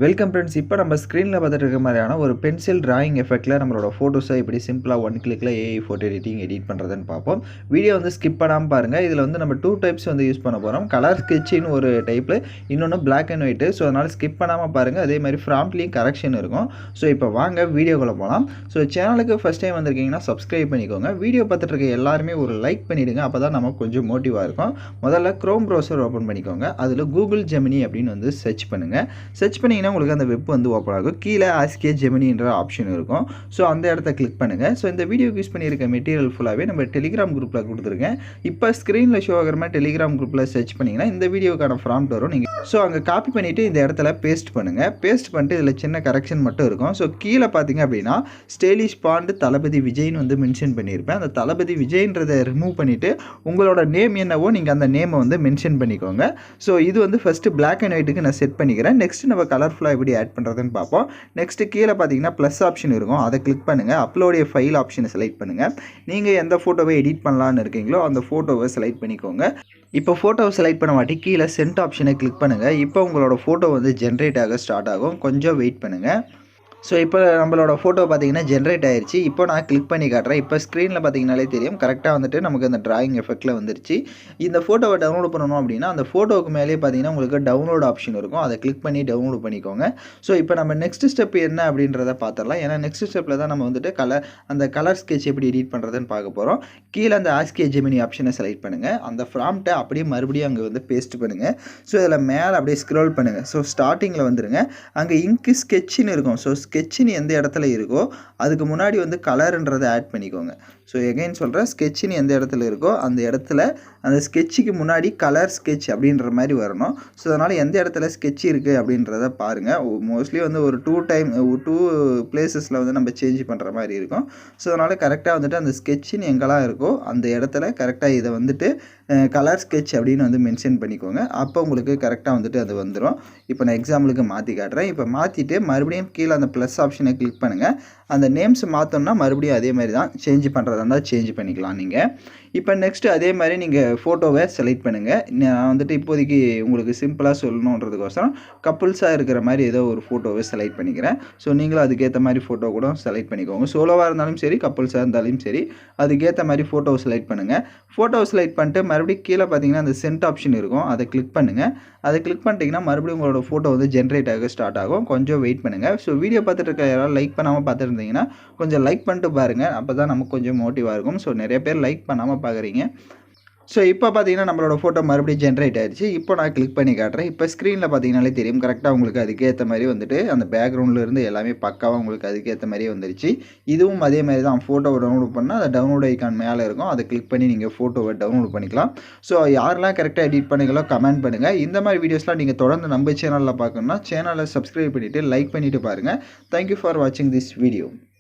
Welcome friends. இப்போ நம்ம ஸ்க்ரீனில் பார்த்துட்டு இருக்க மாதிரியான ஒரு பென்சில் டிராயிங் எஃபெக்ட்டில் நம்மளோட ஃபோட்டோஸை இப்படி சிம்பிளாக ஒன் கிளிக்கில் ஏஐ ஃபோட்டோ எடிட் பண்ணுறதுன்னு பார்ப்போம். வீடியோ வந்து ஸ்கிப் பண்ணாமல் பாருங்கள். இதில் வந்து நம்ம 2 டைப்ஸ் வந்து யூஸ் பண்ண போகிறோம். கலர் ஸ்கெட்சின்னு ஒரு டைப்பில், இன்னொன்று பிளாக் அண்ட் ஒயிட்டு. ஸோ அதனால் ஸ்கிப் பண்ணாமல் பாருங்கள். அதே மாதிரி ப்ராம்ப்ட்லேயும் கரெக்ஷன் இருக்கும். ஸோ இப்போ வாங்க வீடியோக்குள்ளே போகலாம். ஸோ சேனலுக்கு ஃபஸ்ட் டைம் வந்திருக்கீங்கன்னா சப்ஸ்கிரைப் பண்ணிக்கோங்க. வீடியோ பார்த்துட்டு இருக்க எல்லாருமே ஒரு லைக் பண்ணிவிடுங்க. அப்போ தான் நமக்கு கொஞ்சம் மோட்டிவாக இருக்கும். முதல்ல க்ரோம் ப்ரௌசர் ஓப்பன் பண்ணிக்கோங்க. அதில் கூகுள் ஜெமினி அப்படின்னு வந்து சர்ச் பண்ணுங்கள். சர்ச் பண்ணிங்கன்னா உங்களுக்கு அந்த வெப் வந்து ஓப்பன் ஆகும். கீழே ஆஸ்கே ஜெமினின்ற ஆப்ஷன் இருக்கும். ஸோ அந்த இடத்த கிளிக் பண்ணுங்கள். ஸோ இந்த வீடியோக்கு யூஸ் பண்ணியிருக்க மெட்டீரியல் ஃபுல்லாகவே நம்ம டெலிகிராம் குரூப்பில் கொடுத்துருக்கேன். இப்போ ஸ்க்ரீனில் ஷோ ஆகிற மாதிரி டெலிகிராம் குரூப்பில் சர்ச் பண்ணிங்கன்னா இந்த வீடியோக்கான ப்ராம்ப்ட் வரும். நீங்கள் ஸோ அங்கே காப்பி பண்ணிவிட்டு இந்த இடத்துல பேஸ்ட் பண்ணுங்கள். பேஸ்ட் பண்ணிட்டு இதில் சின்ன கரெக்ஷன் மட்டும் இருக்கும். ஸோ கீழே பார்த்தீங்க அப்படின்னா ஸ்டைலிஷ் பாண்ட் தளபதி விஜய்னு வந்து மென்ஷன் பண்ணியிருப்பேன். அந்த தளபதி விஜய்ன்றதை ரிமூவ் பண்ணிவிட்டு உங்களோட நேம் என்னவோ நீங்கள் அந்த நேமை வந்து மென்ஷன் பண்ணிக்கோங்க. ஸோ இது வந்து ஃபஸ்ட்டு பிளாக் அண்ட் ஒயிட்டுக்கு நான் செட் பண்ணிக்கிறேன். நெக்ஸ்ட் நம்ம கலர்ஃபுல்லாக எப்படி ஆட் பண்ணுறதுன்னு பார்ப்போம். நெக்ஸ்ட் கீழே பார்த்தீங்கன்னா ப்ளஸ் ஆப்ஷன் இருக்கும். அதை கிளிக் பண்ணுங்கள். அப்லோட் ஃபைல் ஆப்ஷனை செலக்ட் பண்ணுங்கள். நீங்கள் எந்த ஃபோட்டோவை எடிட் பண்ணலான்னு இருக்கீங்களோ அந்த ஃபோட்டோவை செலக்ட் பண்ணிக்கோங்க. இப்போ ஃபோட்டோவை செலக்ட் பண்ண மாட்டி கீழே சென்ட் ஆப்ஷனை கிளிக் பண்ணுங்கள். இப்போ உங்களோட ஃபோட்டோ வந்து ஜென்ரேட் ஆக ஸ்டார்ட் ஆகும். கொஞ்சம் வெயிட் பண்ணுங்கள். ஸோ இப்போ நம்மளோட ஃபோட்டோ பார்த்தீங்கன்னா ஜென்ரேட் ஆயிடுச்சு. இப்போ நான் கிளிக் பண்ணி காட்டுறேன். இப்போ ஸ்க்ரீனில் பார்த்தீங்கனாலே தெரியும் கரெக்டாக வந்துட்டு நமக்கு அந்த டிராயிங் எஃபெக்ட்டில் வந்துருச்சு. இந்த ஃபோட்டோவை டவுன்லோட் பண்ணணும் அப்படின்னா அந்த ஃபோட்டோவுக்கு மேலே பார்த்தீங்கன்னா உங்களுக்கு டவுன்லோட் ஆப்ஷன் இருக்கும். அதை கிளிக் பண்ணி டவுன்லோட் பண்ணிக்கோங்க. ஸோ இப்போ நம்ம நெக்ஸ்ட் ஸ்டெப் என்ன அப்படின்றத பார்த்துடலாம். ஏன்னா நெக்ஸ்ட் ஸ்டெப்பில் தான் நம்ம வந்துட்டு அந்த கலர் ஸ்கெட்ச் எப்படி எடிட் பண்ணுறதுன்னு பார்க்க போகிறோம். கீழே அந்த ஆஸ்கே ஜெமினி ஆப்ஷனை செலக்ட் பண்ணுங்கள். அந்த ப்ராம்ப்டை அப்படியே மறுபடியும் அங்கே வந்து பேஸ்ட் பண்ணுங்கள். ஸோ இதில் மேலே அப்படியே ஸ்க்ரோல் பண்ணுங்கள். ஸோ ஸ்டார்டிங்கில் வந்துருங்க. அங்கே இங்கு ஸ்கெட்சுன்னு இருக்கும். ஸோ ஸ்கெட்சின் எந்த இடத்துல இருக்கோ அதுக்கு முன்னாடி வந்து கலர்ன்றதை ஆட் பண்ணிக்கோங்க. ஸோ எகைன் சொல்கிறேன், ஸ்கெட்சின் எந்த இடத்துல இருக்கோ அந்த இடத்துல அந்த ஸ்கெட்சுக்கு முன்னாடி கலர் ஸ்கெட்ச் அப்படின்ற மாதிரி வரணும். ஸோ அதனால் எந்த இடத்துல ஸ்கெட்ச் இருக்குது அப்படின்றத பாருங்கள். மோஸ்ட்லி வந்து ஒரு 2 பிளேசஸில் வந்து நம்ம சேஞ்ச் பண்ணுற மாதிரி இருக்கும். ஸோ அதனால் கரெக்டாக வந்துட்டு அந்த ஸ்கெட்சின் எங்கெல்லாம் இருக்கோ அந்த இடத்துல கரெக்டாக இதை வந்துட்டு கலர் ஸ்கெட்ச் அப்படின்னு வந்து மென்ஷன் பண்ணிக்கோங்க. அப்போ உங்களுக்கு கரெக்டாக வந்துட்டு அது வந்துடும். இப்போ நான் எக்ஸாம்பிளுக்கு மாற்றி காட்டுறேன். இப்போ மாற்றிட்டு மறுபடியும் கீழே அந்த ப்ளஸ் ஆப்ஷனை கிளிக் பண்ணுங்கள். அந்த நேம்ஸ் மாற்றோம்னா மறுபடியும் அதே மாதிரி தான் சேஞ்ச் பண்ணுறதா இருந்தால் சேஞ்ச் பண்ணிக்கலாம் நீங்கள். இப்போ நெக்ஸ்ட்டு அதே மாதிரி நீங்கள் ஃபோட்டோவை செலக்ட் பண்ணுங்கள். நான் வந்துட்டு இப்போதைக்கு உங்களுக்கு சிம்பிளாக சொல்லணுன்றதுக்கோசரம் கப்புள்ஸாக இருக்கிற மாதிரி ஏதோ ஒரு ஃபோட்டோவை செலக்ட் பண்ணிக்கிறேன். ஸோ நீங்களும் அதுக்கேற்ற மாதிரி ஃபோட்டோ கூட செலக்ட் பண்ணிக்கோங்க. சோலோவாக இருந்தாலும் சரி, கப்புள்ஸாக இருந்தாலும் சரி, அதுக்கேற்ற மாதிரி ஃபோட்டோவை செலக்ட் பண்ணுங்கள். ஃபோட்டோவை செலக்ட் பண்ணிட்டு மறுபடியும் கீழே பார்த்தீங்கன்னா அந்த சென்ட் ஆப்ஷன் இருக்கும். அதை கிளிக் பண்ணுங்கள். அதை கிளிக் பண்ணிட்டீங்கன்னா மறுபடியும் உங்களோட ஃபோட்டோ வந்து ஜென்ரேட் ஆக ஸ்டார்ட் ஆகும். கொஞ்சம் வெயிட் பண்ணுங்கள். ஸோ வீடியோ பார்த்துட்டு இருக்க யாராவது லைக் பண்ணாமல் பார்த்துட்டு இருந்தீங்கன்னா கொஞ்சம் லைக் பண்ணிட்டு பாருங்கள். அப்போ தான் நமக்கு கொஞ்சம் மோட்டிவாக இருக்கும். ஸோ நிறைய பேர் லைக் பண்ணாமல் பார்க்குறீங்க. ஸோ இப்போ பார்த்தீங்கன்னா நம்மளோட ஃபோட்டோ மறுபடியும் ஜென்ரேட் ஆயிடுச்சு. இப்போ நான் கிளிக் பண்ணி காட்டுறேன். இப்போ ஸ்க்ரீனில் பார்த்தீங்கனாலே தெரியும் கரெக்டாக உங்களுக்கு அதுக்கேற்ற மாதிரி வந்துட்டு அந்த பேக்ரவுண்ட்லேருந்து எல்லாமே பக்காவாக உங்களுக்கு அதுக்கேற்ற மாதிரியே வந்துருச்சு. இதுவும் அதே மாதிரி தான். ஃபோட்டோவை டவுன்லோட் பண்ணால் அந்த டவுன்லோட் ஐக்கான் மேலே இருக்கும். அதை கிளிக் பண்ணி நீங்கள் ஃபோட்டோவை டவுன்லோட் பண்ணிக்கலாம். ஸோ யாரெல்லாம் கரெக்டாக எடிட் பண்ணீங்களோ கமெண்ட் பண்ணுங்கள். இந்த மாதிரி வீடியோஸ்லாம் நீங்கள் தொடர்ந்து நம்ம சேனலில் பார்க்கணுன்னா சேனலை சப்ஸ்கிரைப் பண்ணிவிட்டு லைக் பண்ணிவிட்டு பாருங்கள். தேங்க்யூ ஃபார் வாட்சிங் திஸ் வீடியோ.